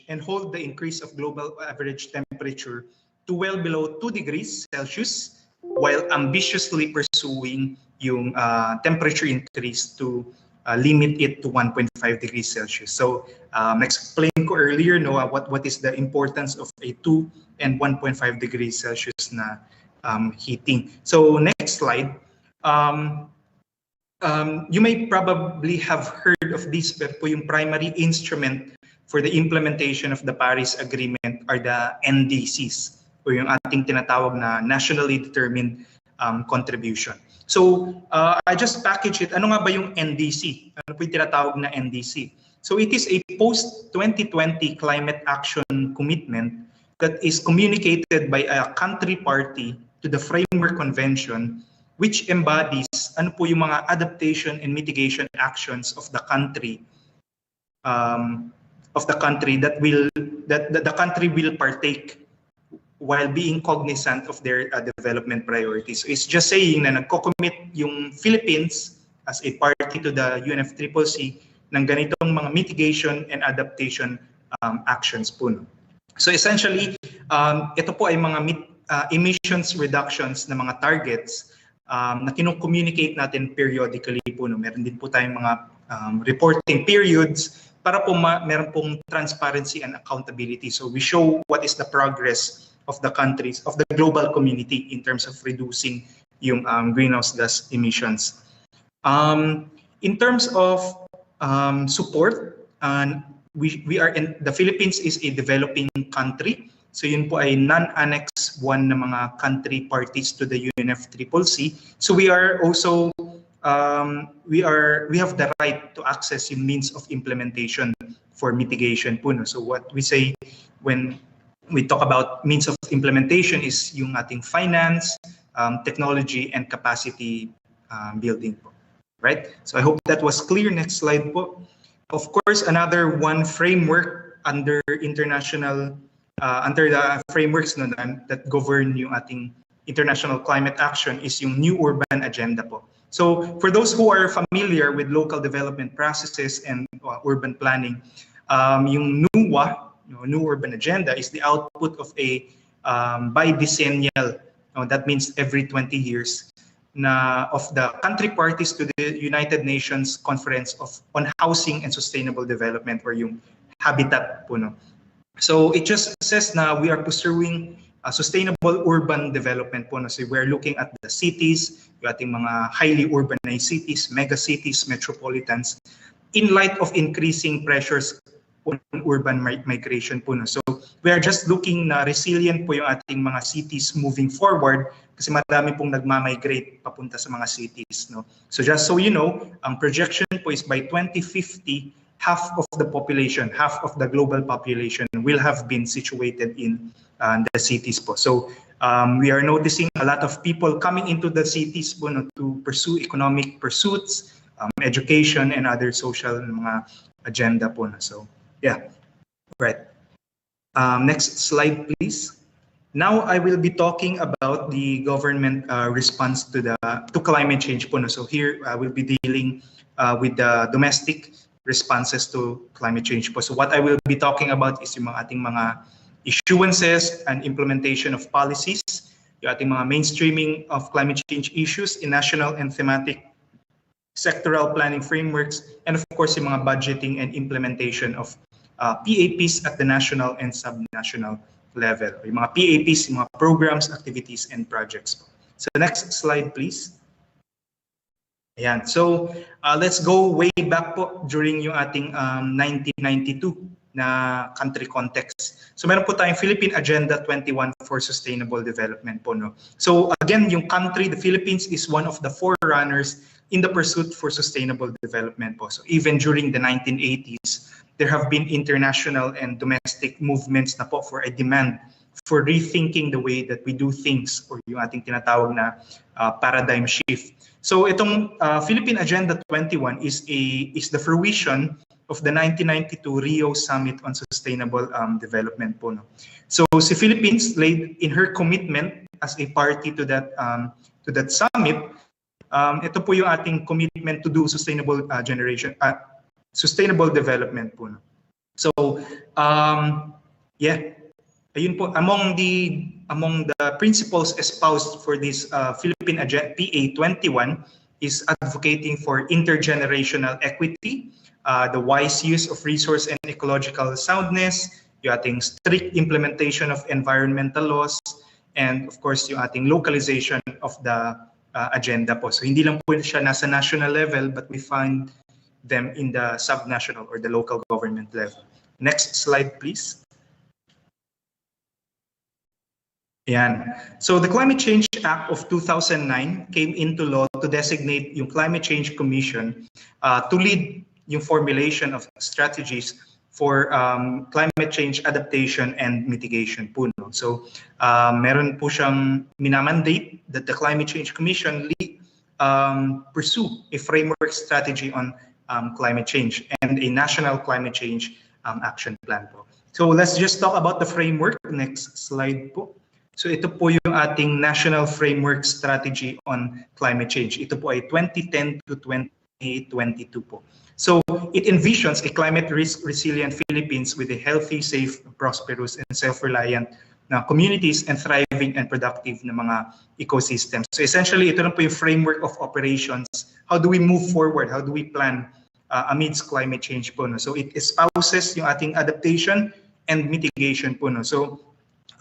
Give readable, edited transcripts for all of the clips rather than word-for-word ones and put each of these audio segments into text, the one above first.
and hold the increase of global average temperature to well below 2 degrees Celsius while ambitiously pursuing yung temperature increase to limit it to 1.5 degrees Celsius. So explain ko earlier what is the importance of a 2 and 1.5 degrees Celsius na heating. So next slide. You may probably have heard of this, pero po yung primary instrument for the implementation of the Paris Agreement are the NDCs, o yung ating tinatawag na nationally determined contribution. So I just package it. Ano nga ba yung NDC? Ano po yung tinatawag na NDC? So it is a post-2020 climate action commitment that is communicated by a country party to the Framework Convention, which embodies ano po yung mga adaptation and mitigation actions of the country that the country will partake while being cognizant of their development priorities. So it's just saying na nagko-commit yung Philippines as a party to the UNFCCC ng ganitong mga mitigation and adaptation actions po. No? So essentially, ito po ay mga emissions reductions na mga targets na kino-communicate natin periodically po. No? Meron din po tayong mga reporting periods para po meron pong transparency and accountability. So we show what is the progress of the countries, of the global community in terms of reducing yung greenhouse gas emissions. In terms of support, the Philippines is a developing country. So yun po ay non-Annex 1 na mga country parties to the UNFCCC. So we are also we have the right to access yung means of implementation for mitigation po. No? So what we say when we talk about means of implementation is yung ating finance, technology, and capacity building po. Right? So I hope that was clear. Next slide po. Of course, another one framework under international under the frameworks no, that govern yung ating international climate action is yung New Urban Agenda po. So for those who are familiar with local development processes and urban planning, yung NUA, New Urban Agenda, is the output of a bidecennial, that means every 20 years, of the country parties to the United Nations Conference on Housing and Sustainable Development, or yung Habitat po. No? So it just says na we are pursuing sustainable urban development po. No? So we're looking at the cities, yung ating mga highly urbanized cities, mega cities, metropolitans, in light of increasing pressures on urban migration po. No? So we are just looking na resilient po yung ating mga cities moving forward kasi marami pong nagmamigrate papunta sa mga cities. No? So just so you know, ang projection po is by 2050, half of the population, half of the global population will have been situated in the cities po. So we are noticing a lot of people coming into the cities po, no, to pursue economic pursuits, education, and other social mga agenda po. No. So yeah, right. Next slide, please. Now I will be talking about the government response to climate change po. No. So here I will be dealing with the domestic responses to climate change po. So what I will be talking about is yung ating mga issuances and implementation of policies, yung ating mga mainstreaming of climate change issues in national and thematic sectoral planning frameworks, and of course yung mga budgeting and implementation of PAPs at the national and subnational level. Yung mga PAPs, yung mga programs, activities, and projects po. So next slide, please. Ayan. So let's go way back po during yung ating 1992 na country context. So meron po tayong Philippine Agenda 21 for Sustainable Development po. No? So again, yung country, the Philippines, is one of the forerunners in the pursuit for sustainable development po. So even during the 1980s, there have been international and domestic movements na po for a demand for rethinking the way that we do things, or yung ating tinatawag na paradigm shift. So itong Philippine Agenda 21 is the fruition of the 1992 Rio Summit on Sustainable Development po. No? So si Philippines laid in her commitment as a party to that summit. Ito po yung ating commitment to do sustainable sustainable development po. No? So, yeah, ayun po, among the principles espoused for this Philippine PA 21 is advocating for intergenerational equity, the wise use of resource and ecological soundness, yung ating strict implementation of environmental laws, and of course yung ating localization of the agenda po. So hindi lang po siya nasa national level, but we find them in the subnational or the local government level. Next slide, please. Yan. So the Climate Change Act of 2009 came into law to designate yung Climate Change Commission to lead yung formulation of strategies for climate change adaptation and mitigation po. No? So meron po siyang minamandate that the Climate Change Commission pursue a framework strategy on climate change and a national climate change action plan po. So let's just talk about the framework. Next slide po. So ito po yung ating National Framework Strategy on Climate Change. Ito po ay 2010 to 2022 po. So it envisions a climate risk resilient Philippines with a healthy, safe, prosperous, and self-reliant na communities and thriving and productive na mga ecosystems. So essentially, ito na po yung framework of operations. How do we move forward? How do we plan amidst climate change po? No? So it espouses yung ating adaptation and mitigation po. No? So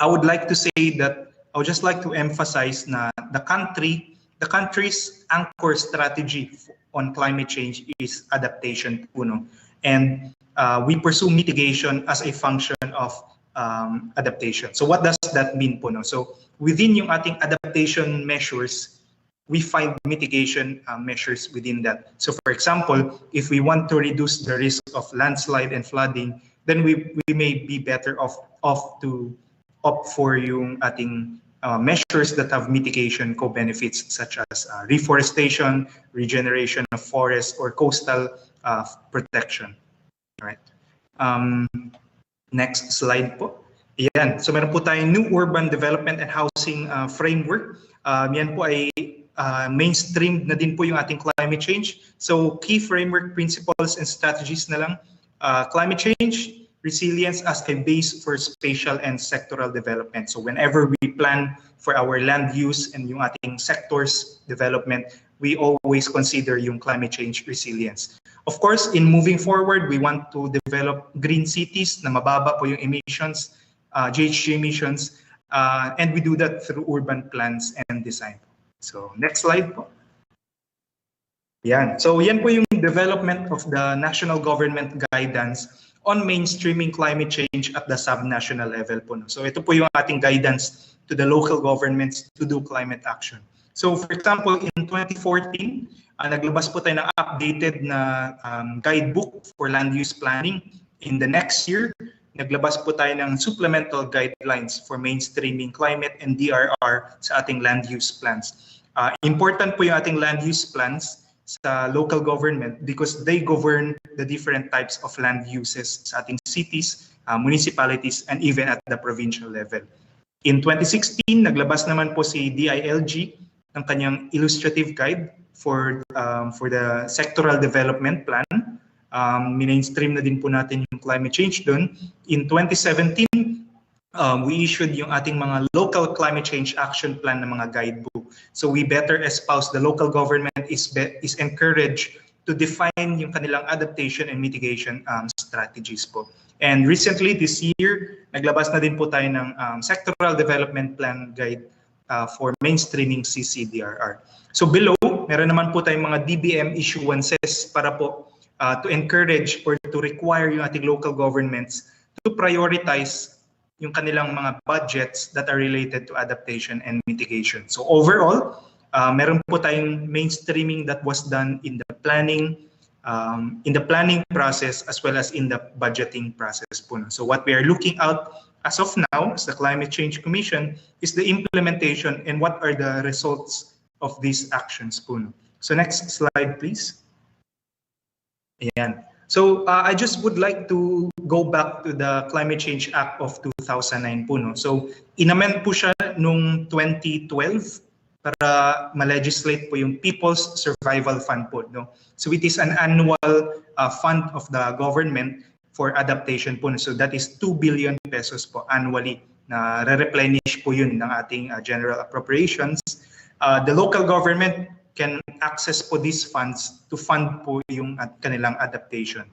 I would like to say that I would just like to emphasize na the country's anchor strategy on climate change is adaptation po, no? And we pursue mitigation as a function of adaptation. So what does that mean po, no? So within yung ating adaptation measures, we find mitigation measures within that. So for example, if we want to reduce the risk of landslide and flooding, then we may be better off to opt for yung ating measures that have mitigation co-benefits such as reforestation, regeneration of forests, or coastal protection. All right. Next slide po. Yan. So meron po tayong new urban development and housing framework. Yan po ay mainstream na din po yung ating climate change. So key framework principles and strategies na lang. Climate change, resilience as a base for spatial and sectoral development. So whenever we plan for our land use and yung ating sectors development, we always consider yung climate change resilience. Of course, in moving forward, we want to develop green cities na mababa po yung emissions, GHG emissions, and we do that through urban plans and design. So next slide po. Yan. So yan po yung development of the national government guidance on mainstreaming climate change at the subnational level po. No? So ito po yung ating guidance to the local governments to do climate action. So for example, in 2014, naglabas po tayo ng updated na guidebook for land use planning. In the next year, naglabas po tayo ng supplemental guidelines for mainstreaming climate and DRR sa ating land use plans. Important po yung ating land use plans sa local government because they govern the different types of land uses sa ating cities, municipalities, and even at the provincial level. In 2016, naglabas naman po si DILG ng kanyang illustrative guide for the sectoral development plan. Mainstream na din po natin yung climate change doon. In 2017, we issued yung ating mga local climate change action plan na mga guidebook. So we better espouse the local government is encouraged to define yung kanilang adaptation and mitigation strategies po. And recently this year, naglabas na din po tayo ng sectoral development plan guide for mainstreaming CCDRR. So below, meron naman po tayong mga DBM issuances para po to encourage or to require yung ating local governments to prioritize yung kanilang mga budgets that are related to adaptation and mitigation. So overall, meron po tayong mainstreaming that was done in the planning process as well as in the budgeting process po. So what we are looking out as of now as the Climate Change Commission is the implementation and what are the results of these actions po. So next slide please. Ayan. So I just would like to go back to the Climate Change Act of 2009 po. No? So inamend po siya noong 2012 para ma-legislate po yung People's Survival Fund po. No? So it is an annual fund of the government for adaptation po. So that is 2 billion pesos po annually na re-replenish po yun ng ating general appropriations. The local government can access po these funds to fund po yung kanilang adaptation.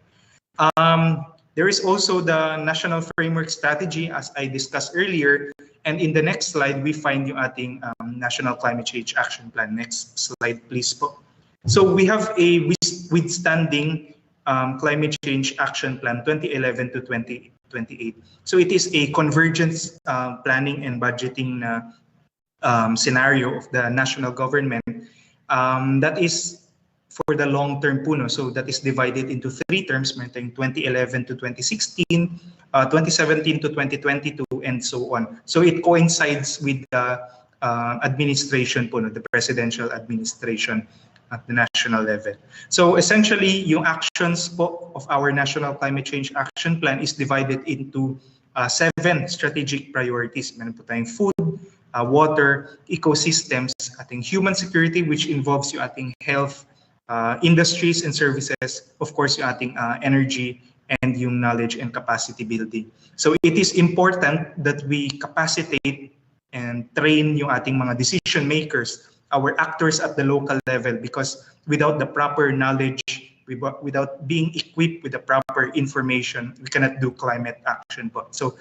There is also the National Framework Strategy, as I discussed earlier. And in the next slide, we find yung ating National Climate Change Action Plan. Next slide, please po. So we have a withstanding Climate Change Action Plan 2011 to 2028. So it is a convergence planning and budgeting scenario of the national government that is for the long term po, no? So that is divided into 3 terms, 2011 to 2016, 2017 to 2022, and so on. So it coincides with the administration po, no? The presidential administration at the national level. So essentially, yung actions po of our National Climate Change Action Plan is divided into 7 strategic priorities. Meron po tayong food, water, ecosystems, ating human security, which involves yung ating health, industries and services, of course, yung ating energy, and yung knowledge and capacity building. So it is important that we capacitate and train yung ating mga decision makers, our actors at the local level, because without the proper knowledge, without being equipped with the proper information, we cannot do climate action po. So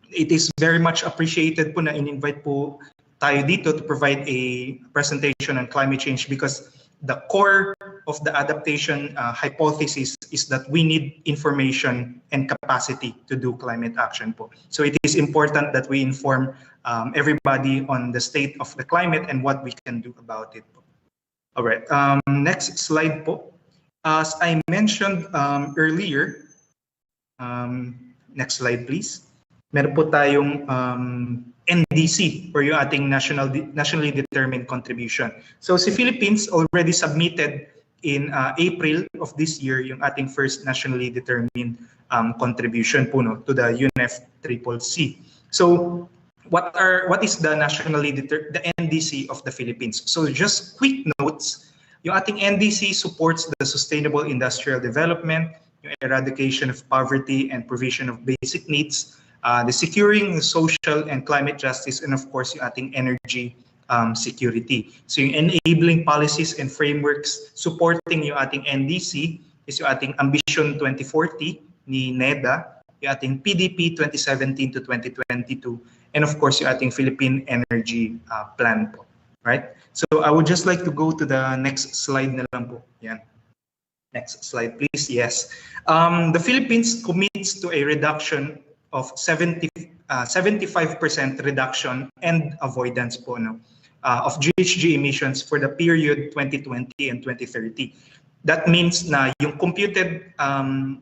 it is very much appreciated po na in-invite po tayo dito to provide a presentation on climate change, because the core of the adaptation hypothesis is that we need information and capacity to do climate action po. So it is important that we inform everybody on the state of the climate and what we can do about it po. All right, next slide po. As I mentioned earlier, next slide please. Meron po tayong NDC, or yung ating nationally determined contribution. So si Philippines already submitted in April of this year yung ating first nationally determined contribution po, no, to the UNFCCC. So what is the the NDC of the Philippines? So just quick notes, yung ating NDC supports the sustainable industrial development, yung eradication of poverty and provision of basic needs, the securing social and climate justice, and of course yung ating energy security. So yung enabling policies and frameworks supporting yung ating NDC is yung ating Ambition 2040 ni NEDA, yung ating PDP 2017 to 2022, and of course yung ating Philippine Energy Plan po. Right? So I would just like to go to the next slide na lang po. Yan. Next slide please. Yes. The Philippines commits to a reduction of 75% reduction and avoidance po, no, of GHG emissions for the period 2020 and 2030. That means na yung computed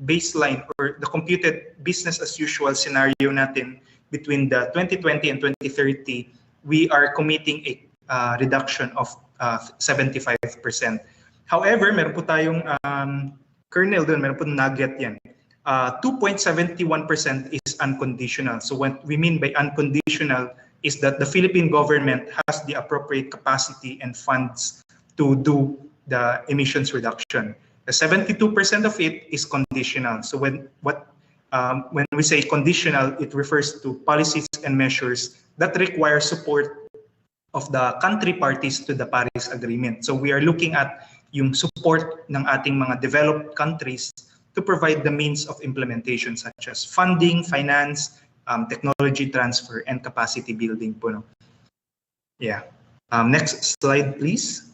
baseline, or the computed business as usual scenario natin between the 2020 and 2030, we are committing a reduction of 75%. However, meron po tayong kernel doon, meron po nugget yan. 2.71% is unconditional. So what we mean by unconditional is that the Philippine government has the appropriate capacity and funds to do the emissions reduction. The 72% of it is conditional. So when we say conditional, it refers to policies and measures that require support of the country parties to the Paris Agreement. So we are looking at yung support ng ating mga developed countries to provide the means of implementation, such as funding, finance, technology transfer, and capacity building po, no? Yeah. Next slide, please.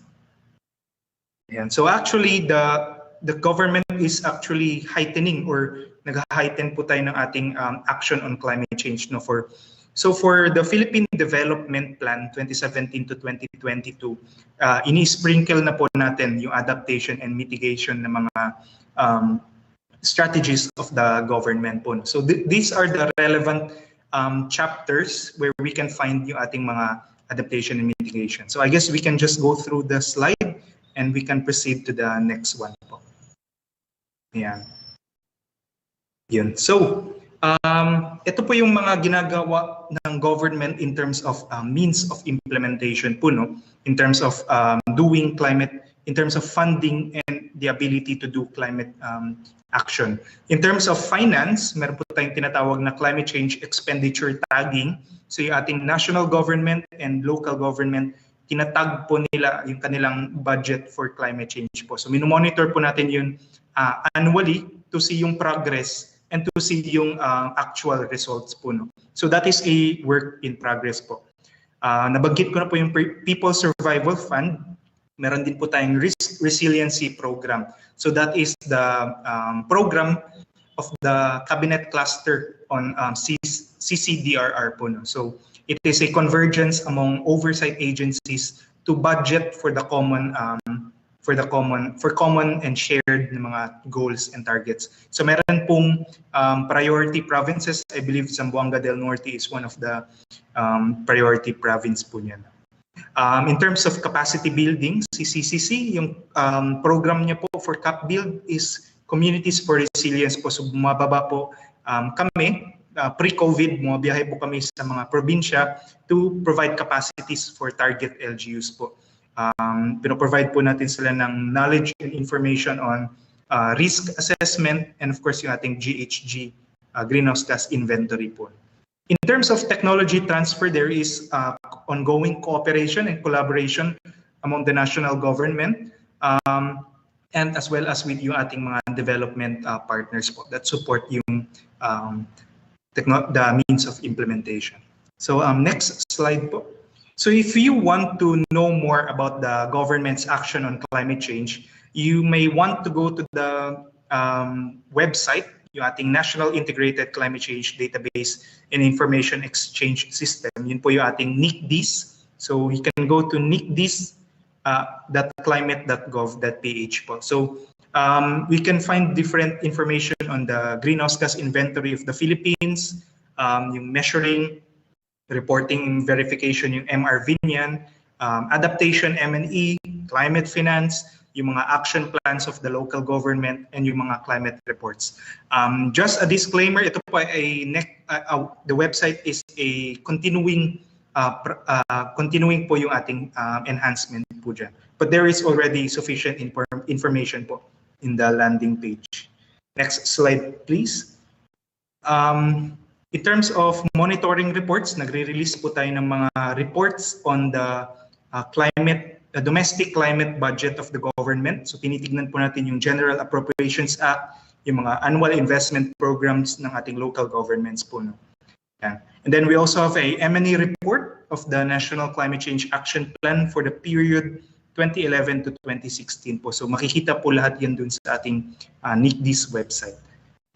Ayan. So actually, the government is actually heightening, or nag-heighten po tayo ng ating action on climate change, no? So for the Philippine Development Plan 2017 to 2022, ini-sprinkle na po natin yung adaptation and mitigation ng mga strategies of the government po. So these are the relevant chapters where we can find yung ating mga adaptation and mitigation. So I guess we can just go through the slide and we can proceed to the next one po. Ayan. Yun. So ito po yung mga ginagawa ng government in terms of means of implementation po, no? In terms of doing climate, in terms of funding and the ability to do climate action. In terms of finance, meron po tayong tinatawag na climate change expenditure tagging. So yung ating national government and local government, tinatag po nila yung kanilang budget for climate change po. So minomonitor po natin yun annually to see yung progress and to see yung actual results po. No? So that is a work in progress po. Nabanggit ko na po yung People Survival Fund. Meron din po tayong Risk Resiliency Program. So that is the program of the cabinet cluster on CCDRR po. No? So it is a convergence among oversight agencies to budget for the common and shared na mga goals and targets. So meron pong priority provinces. I believe Zamboanga del Norte is one of the priority province po niya. In terms of capacity building, CCCC, yung program niya po for CAP Build is Communities for Resilience po. So bumababa po kami, pre-COVID, bumabiyahe po kami sa mga probinsya to provide capacities for target LGUs po. Pino-provide po natin sila ng knowledge and information on risk assessment and of course yung ating GHG, greenhouse gas inventory po. In terms of technology transfer, there is ongoing cooperation and collaboration among the national government and as well as with yung ating mga development partners po that support yung the means of implementation. So next slide po. So if you want to know more about the government's action on climate change, you may want to go to the website, yung ating National Integrated Climate Change Database and Information Exchange System. Yun po yung ating NICDIS. So you can go to nicdis.climate.gov.ph po. So we can find different information on the greenhouse gas inventory of the Philippines, yung measuring, reporting, verification, yung MRV niyan, adaptation, M&E, climate finance, yung mga action plans of the local government, and yung mga climate reports. Just a disclaimer, ito po ay the website is a continuing po yung ating enhancement po dyan. But there is already sufficient information po in the landing page. Next slide, please. In terms of monitoring reports, nagre-release po tayo ng mga reports on the domestic climate budget of the government. So tinitignan po natin yung General Appropriations Act, yung mga annual investment programs ng ating local governments po. No? Yeah. And then we also have a M&E report of the National Climate Change Action Plan for the period 2011 to 2016 po. So makikita po lahat yan dun sa ating NICDIS website.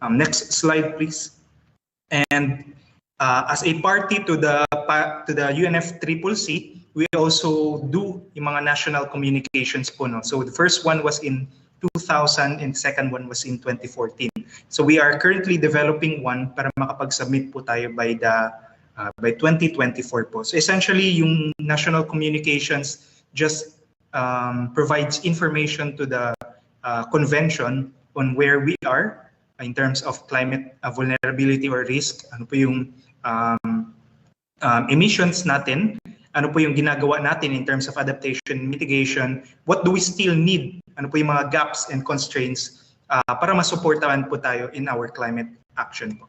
Next slide, please. And as a party to the UNFCCC, we also do yung mga national communications po. No? So the first one was in 2000 and the second one was in 2014. So we are currently developing one para makapag-submit po tayo by 2024 po. So essentially, yung national communications just provides information to the convention on where we are in terms of climate vulnerability or risk, ano po yung emissions natin, ano po yung ginagawa natin in terms of adaptation, mitigation, what do we still need, ano po yung mga gaps and constraints para masuportahan po tayo in our climate action po.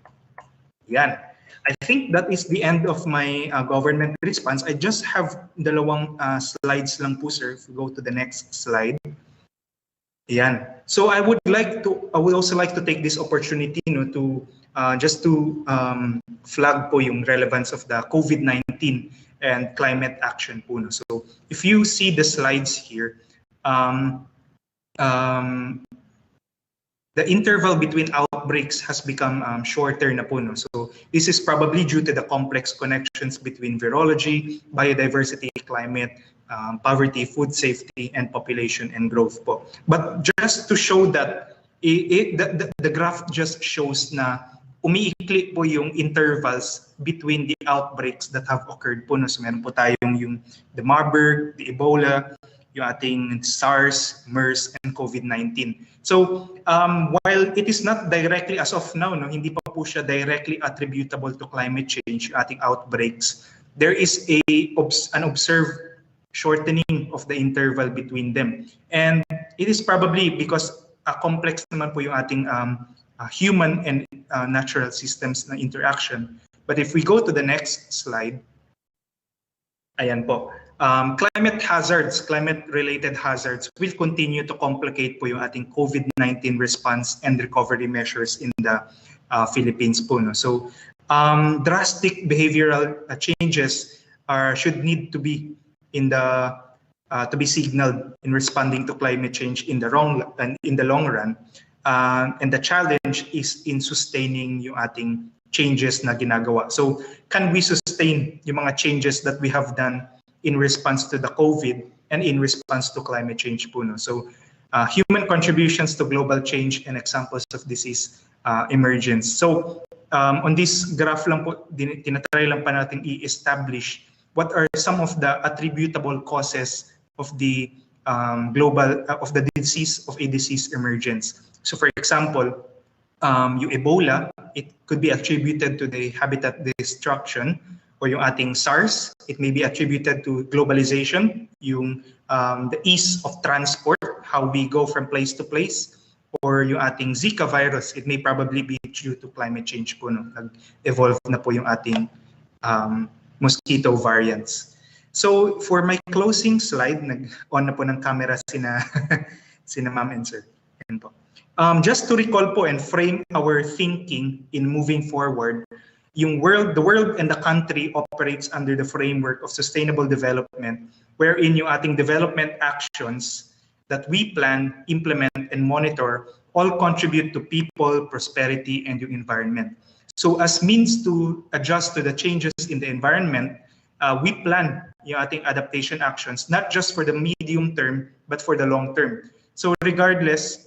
Yan. I think that is the end of my government response. I just have dalawang slides lang po, sir. If we go to the next slide. Yan. So I would also like to take this opportunity, no, to just to flag po yung relevance of the COVID-19 and climate action po. No. So if you see the slides here, the interval between outbreaks has become shorter na po. No? So this is probably due to the complex connections between virology, biodiversity, climate, poverty, food safety, and population and growth po. But just to show that, the graph just shows na umiikli po yung intervals between the outbreaks that have occurred po. No? So meron po tayong yung the Marburg, the Ebola, yung ating SARS, MERS, and COVID-19. So while it is not directly, as of now, no, hindi pa po siya directly attributable to climate change, yung ating outbreaks, there is an observed shortening of the interval between them. And it is probably because complex naman po yung ating human and natural systems na interaction. But if we go to the next slide, ayan po. Climate hazards, climate-related hazards will continue to complicate po yung ating COVID-19 response and recovery measures in the Philippines po. No? So, drastic behavioral changes should need to be to be signaled in responding to climate change in the long run. And the challenge is in sustaining yung ating changes na ginagawa. So, can we sustain yung mga changes that we have done in response to the COVID and in response to climate change po? No? So, human contributions to global change and examples of disease emergence. So, on this graph lang po, tinatry lang pa natin i-establish what are some of the attributable causes of the of a disease emergence. So, for example, yung Ebola, it could be attributed to the habitat destruction, or yung ating SARS, it may be attributed to globalization, yung the ease of transport, how we go from place to place, or yung ating Zika virus, it may probably be due to climate change po. No? Nag-evolve na po yung ating mosquito variants. So for my closing slide, nag-on na po ng camera sina ma'am and sir. Yan po. Just to recall po and frame our thinking in moving forward, the world and the country operates under the framework of sustainable development, wherein yung ating development actions that we plan, implement, and monitor all contribute to people, prosperity, and yung environment. So as means to adjust to the changes in the environment, we plan yung ating adaptation actions, not just for the medium term, but for the long term. So regardless,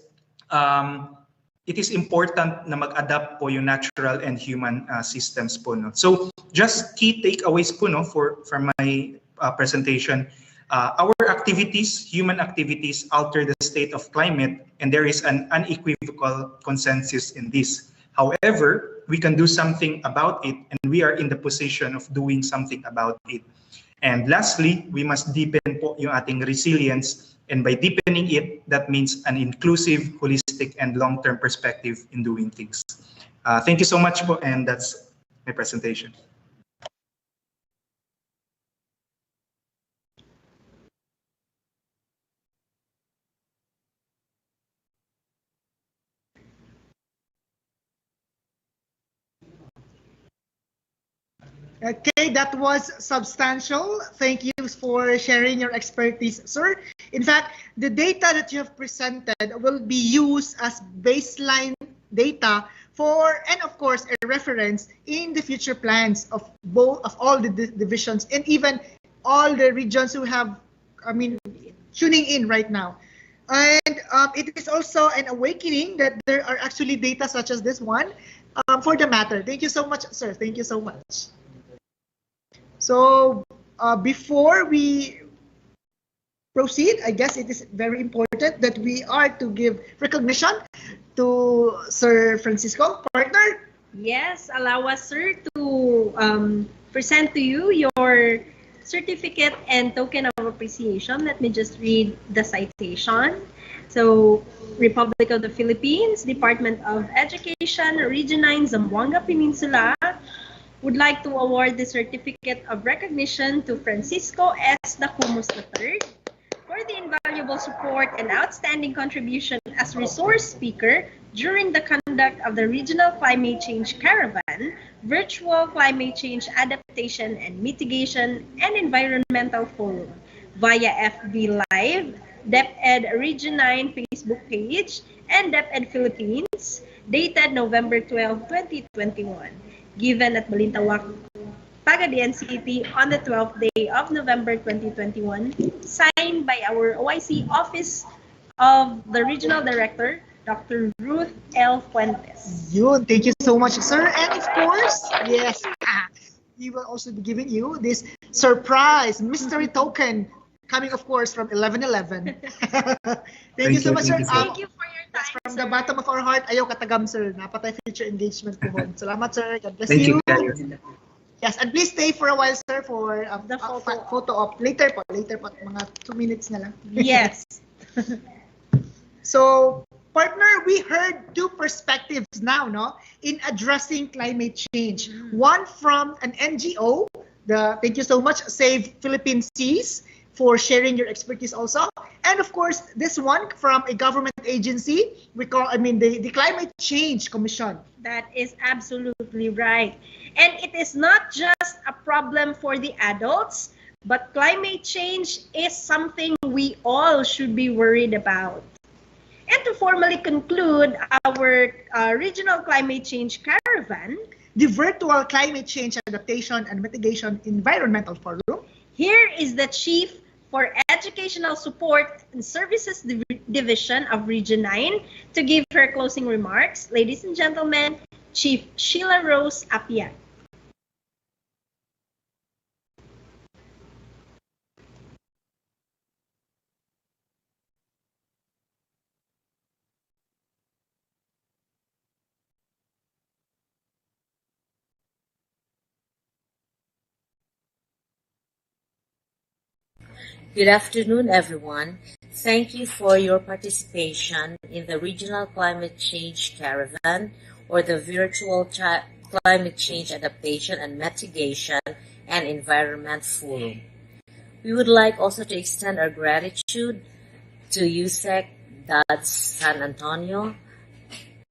it is important na mag-adapt po yung natural and human systems po. No? So just key takeaways po no, from my presentation. Our activities, human activities, alter the state of climate, and there is an unequivocal consensus in this. However, we can do something about it, and we are in the position of doing something about it. And lastly, we must deepen po yung ating resilience, and by deepening it, that means an inclusive, holistic, and long-term perspective in doing things. Thank you so much po, and that's my presentation. Okay, that was substantial. Thank you for sharing your expertise, sir. In fact, the data that you have presented will be used as baseline data for, and of course, a reference in the future plans of all the divisions and even all the regions who have, tuning in right now. And it is also an awakening that there are actually data such as this one for the matter. Thank you so much, sir. Thank you so much. So before we proceed, I guess it is very important that we are to give recognition to Sir Francisco, partner. Yes, allow us, sir, to present to you your certificate and token of appreciation. Let me just read the citation. So, Republic of the Philippines, Department of Education, Region 9, Zamboanga Peninsula, would like to award the Certificate of Recognition to Francisco S. Dacumus III for the invaluable support and outstanding contribution as resource speaker during the conduct of the Regional Climate Change Caravan, Virtual Climate Change Adaptation and Mitigation and Environmental Forum via FB Live, DepEd Region 9 Facebook page, and DepEd Philippines, dated November 12, 2021. Given at Balintawak, Pagadian City on the 12th day of November 2021, signed by our OIC Office of the Regional Director, Dr. Ruth L. Fuentes. Yun, thank you so much, sir. And of course, yes, we will also be giving you this surprise mystery token coming, of course, from 1111. Thank you so much, sir. Thank you for your time, from sir. the bottom of our heart, ayaw katagam, sir. Napatay future engagement po. Salamat, sir. God bless Thank you. you. Yes, and please stay for a while, sir, for The photo op. Later po, mga 2 minutes na lang. Yes. So, Partner, we heard two perspectives now, no, in addressing climate change. One from an NGO, thank you so much, Save Philippine Seas, for sharing your expertise also. And of course, this one from a government agency, the Climate Change Commission. That is absolutely right. And it is not just a problem for the adults, but climate change is something we all should be worried about. And to formally conclude our Regional Climate Change Caravan, the Virtual Climate Change Adaptation and Mitigation Environmental Forum, here is the Chief for Educational Support and Services Division of Region 9 to give her closing remarks. Ladies and gentlemen, Chief Sheila Rose Apia. Good afternoon, everyone. Thank you for your participation in the Regional Climate Change Caravan, or the Virtual Climate Change Adaptation and Mitigation and Environment Forum. We would like also to extend our gratitude to USEC DADS San Antonio,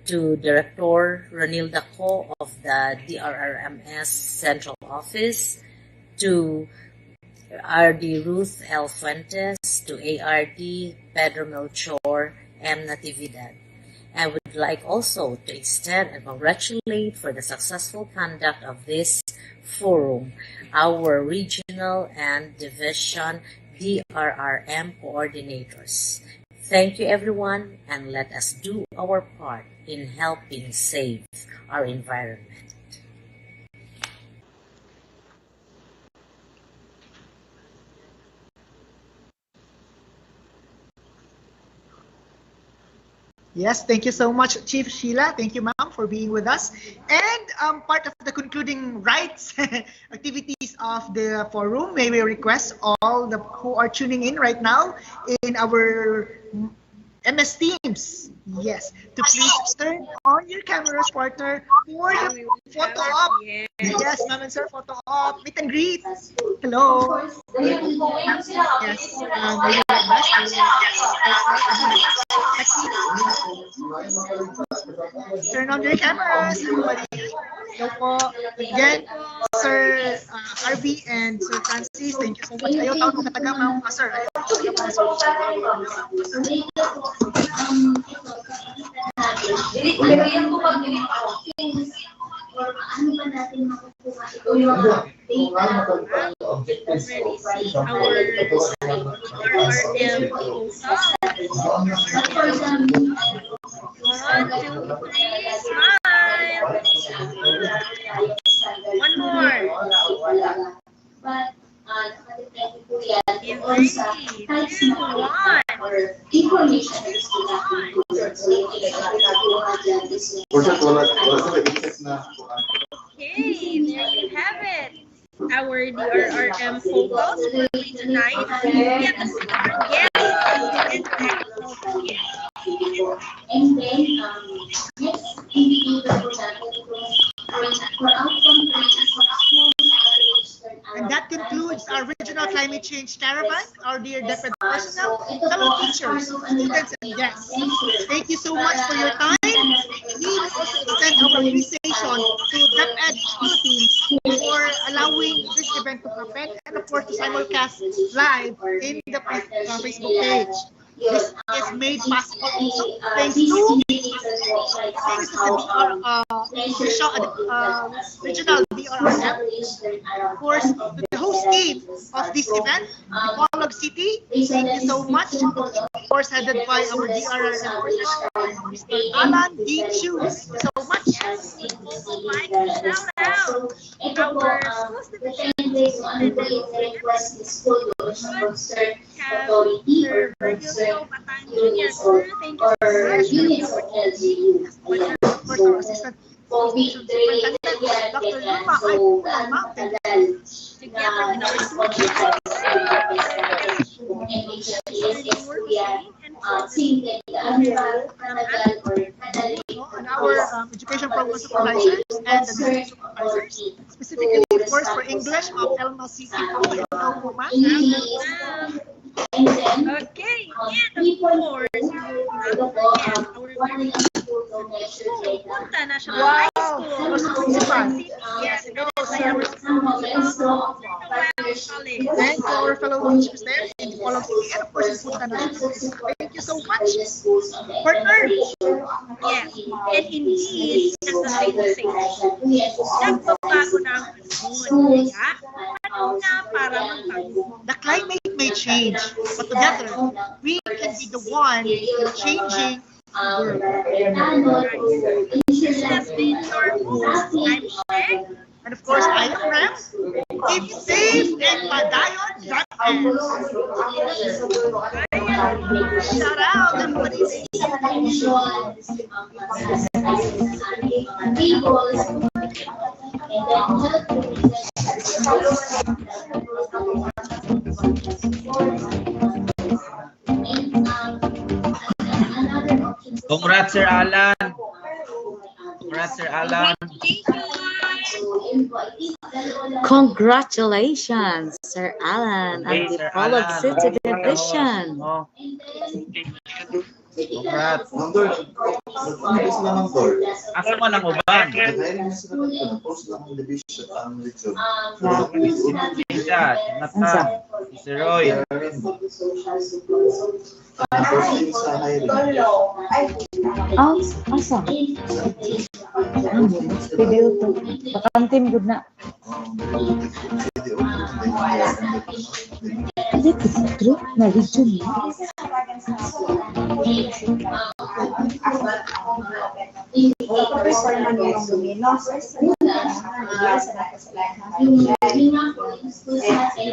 to Director Ronilda Co of the DRRMS Central Office, to RD Ruth L. Fuentes, to ARD Pedro Melchor M. Natividad. I would like also to extend and congratulate for the successful conduct of this forum, our regional and division DRRM coordinators. Thank you, everyone, and let us do our part in helping save our environment. Yes, thank you so much, Chief Sheila. Thank you, ma'am, for being with us. And part of the concluding rights activities of the forum, may we request all who are tuning in right now in our MS Teams, yes, to please turn on your cameras, partner, for the photo op. Yes, ma'am and sir, photo op, meet and greet. Hello. Yes, maybe turn on your cameras, everybody. Hello po. Again, Sir RB and Sir Francis, thank you so much. Ayaw taon mo kataga, ma'am. Sir, ayaw taon mo sir. Already see our RRM One, two, three, smile. One more. In 3, 2, 1. Okay, there you have it. Our DRRM photos for Region 9. Get the super And then, next indicator po natin for outcome and that concludes our Regional Climate Change Caravan, our dear DepEd personnel, fellow teachers, students, and guests. Thank you so much for your time. We also extend our appreciation to DepEd Philippines for allowing this event to happen, and of course to simulcast live in the Facebook page. This is made possible also thanks to the regional DRRM, of course, to the host team of this event, Bacolod City. Thank you so much. Of course, headed by our DRRM president, Mr. Alan D. Chu. Thank you so much. Also like to shout out our schools division Sir Virgil Batan Jr. Sir, thank you so much. Of course, our assistant superintendent, Dr. Luma Ay Mountain. Together with our students, Admiral, Matagal, or Madaling. On our education program supervisors and the district supervisors, specifically, of course, for English of Elma City. Hello po, ma'am. And then, Okay, and of course, we will not forget our very Punta National High School. Wow! Principal. Yes, Go, by sir. our Noel College. Thank you, our fellow teachers there in Column City and of course in Punta National. Thank you so much, partner. Yes, and indeed, as the title says, nagbabago na ang panahon. Kaya, panahon na para magbago. The climate may change, but together we can be the one changing the world. This has been your host. I'm Shek. And of course, I am Rem. Keep safe and padayon. Shout out, everybody. Congrats, Sir Alan. Congrats, Sir Alan. Congratulations, Sir Alan, Okay, and the Sir Polog Alan. City Division. Oh, congrats. Asa man ang uban? Isa, Nathan, si Roy. Oh, asa? Video to. Pakantim good na. Dito sa trip na region.